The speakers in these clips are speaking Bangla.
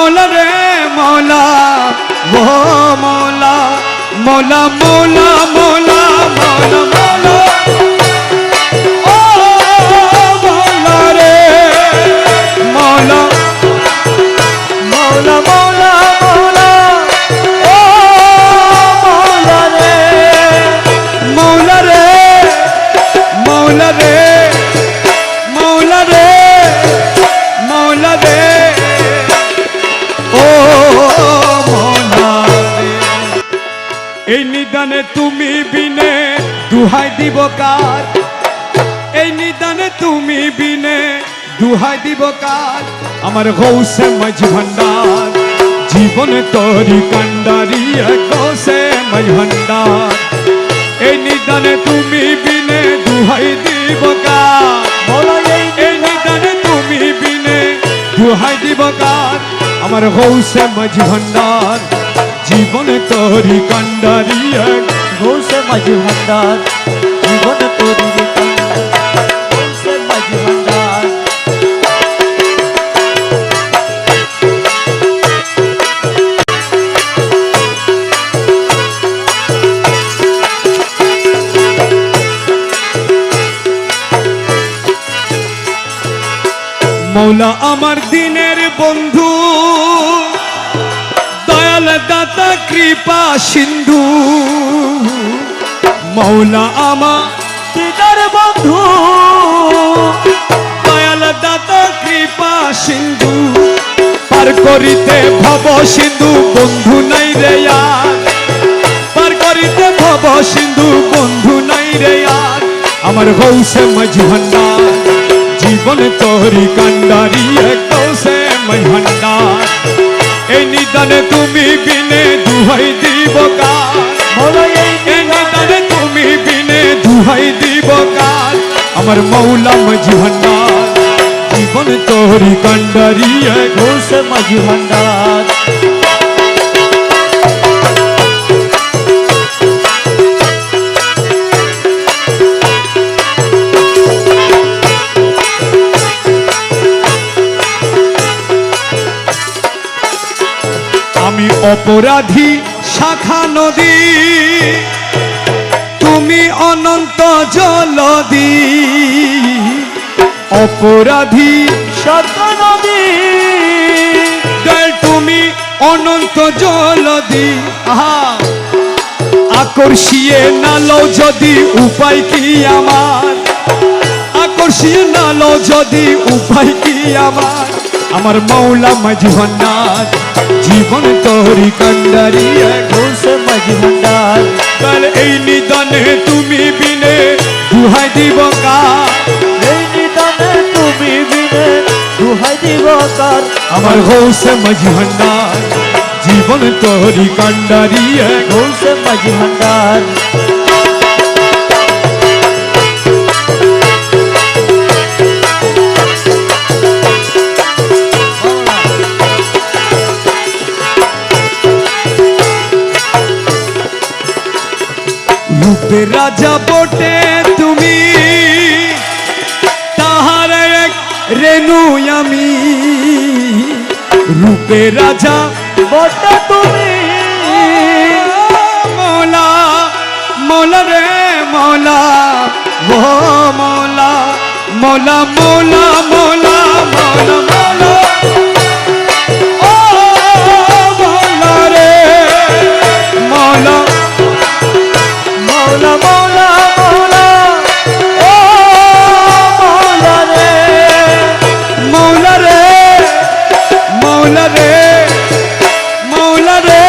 मौला रे मौला वो मौला मौला मौला मौला मौला मौला ओ मौला रे मौला मौला मौला मौला ओ मौला रे मौला रे मौला रे मौला रे मौला रे ओ मौला रे এই নিদানে তুমি বিনে দুহাই দিব কার এই নিদানে তুমি বিনে দুহাই দিব কার আমার গৌসে মাঝ ভান্ডার জীবনে তোরি কান্ডারি গৌসে মাঝ ভান্ডার এই নিদানে তুমি বিনে দুহাই দিব কার এই নিদানে তুমি বিনে দুহাই দিব কার আমার গৌসে মাঝ ভান্ডার জীবনে তোরি কান্ডারি গৌসে মাঝ ভান্ডার জীবনে তোরি গৌসে মাঝ ভান্ডার মৌলা আমার দিনের বন্ধু দয়াল দাতা কৃপা সিন্ধু মৌলা আমার দিদার বন্ধু দয়াল দাতা কৃপা সিন্ধু পার করিতে ভব সিন্ধু বন্ধু নাই রে আর পার করিতে ভব সিন্ধু বন্ধু নাই রে আর আমার গৌসে মাঝ ভান্ডার জীবন তোরি কান্ডারি গৌসে মাঝ ভান্ডার এই নিদানে তুমি বিনে দুহাই দিব কার এই নিদানে তুমি বিনে দুহাই দিব কার আমার মৌলা মাঝ ভান্ডার জীবন তোরি কান্ডারি গৌসে মাঝ ভান্ডার আমি অপরাধী শাখা নদী তুমি অনন্ত জলদি অপরাধী শাখা নদী তুমি অনন্ত জলদি আহা আকর্ষিয়ে নালো যদি উপায় কি আমার আকর্ষিয়ে নালো যদি উপায় কি আমার মৌলা মাঝ ভান্ডার জীবন তোরি কান্ডারি গৌসে মাঝ ভান্ডার কাল এই নিদানে তুমি বিনে দুহাই দিব কার এই নিদানে তুমি বিনে দুহাই দিব কার আমার গৌসে মাঝ ভান্ডার জীবন তোরি কান্ডারি গৌসে মাঝ ভান্ডার রূপের রাজা বটে তুমি তাহার এক রেণু আমি রূপের রাজা বটে তুমি মৌলা মৌলা রে মৌলা ও মৌলা মৌলা মৌলা মৌলা মৌলা মৌলা ও মৌলা রে মৌলা মৌলা মৌলা মৌলা ও মৌলা রে মৌলা রে মৌলা রে মৌলা রে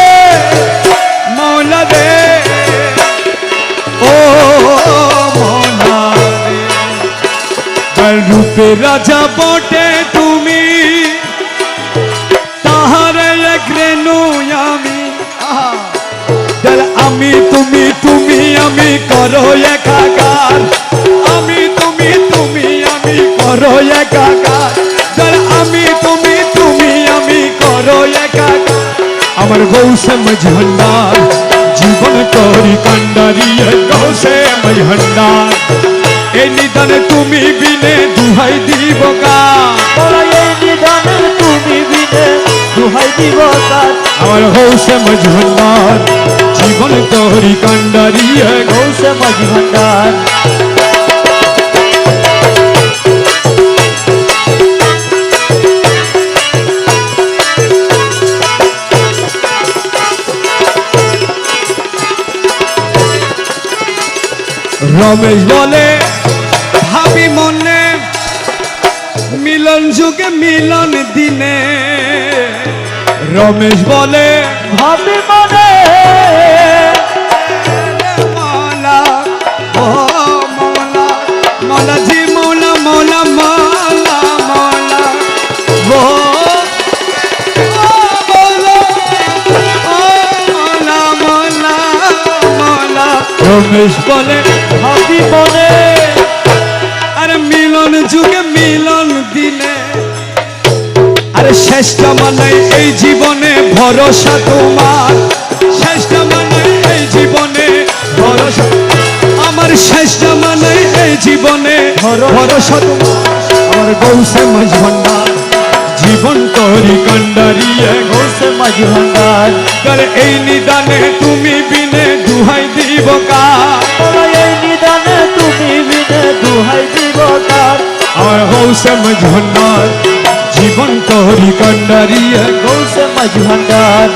মৌলা রে ও মৌলা রে রূপে রাজা বটে তুমি তাহার এক রেণু আমি আমি তুমি তুমি আমি করো একাকার আমি তুমি তুমি আমি করো একাকার আমি তুমি তুমি আমি করো একাকার আমার গৌসে মাঝ ভান্ডার জীবন তোরি কান্ডারি গৌসে মাঝ ভান্ডার এই নিদানে তুমি বিনে দুহাই দিব কার এই নিদানে তুমি বিনে দুহাই দিব তার আমার হৌসে মজভান্ডার জীবন তোহরি কান্ডারিয়া গৌসে মাঝি ভান্ডার রমেশ বলে ভাবি মনে মিলন যুগে মিলন দিনে রমেশ বলে ভাবি মনে মৌলা ও মৌলা মৌলা জি মৌলা মৌলা মৌলা মৌলা ও মৌলা ও মৌলা মৌলা মৌলা রমেশ বলে ভাবি মনে আরে মিলন যুগে মিলন দিনে আরে শ্রেষ্ঠ মানে এই জীবনে ভরসা তোমার শ্রেষ্ঠ মানে এই জীবনে ভরসা আমার শ্রেষ্ঠ মানে এই জীবনে ভরসা তোমার আমার গৌসে মজভান্ডার জীবন তোরি কান্ডারিয়া গৌসে মাঝি ভান্ডার করে এই নিদানে তুমি বিনে দুহাই দিব কার এই নিদানে তুমি বিনে দুহাই দিব তার আমার গৌসে মজভান্ডার জীবন তোরি কান্ডারিয়া গৌসে মাঝি ভান্ডার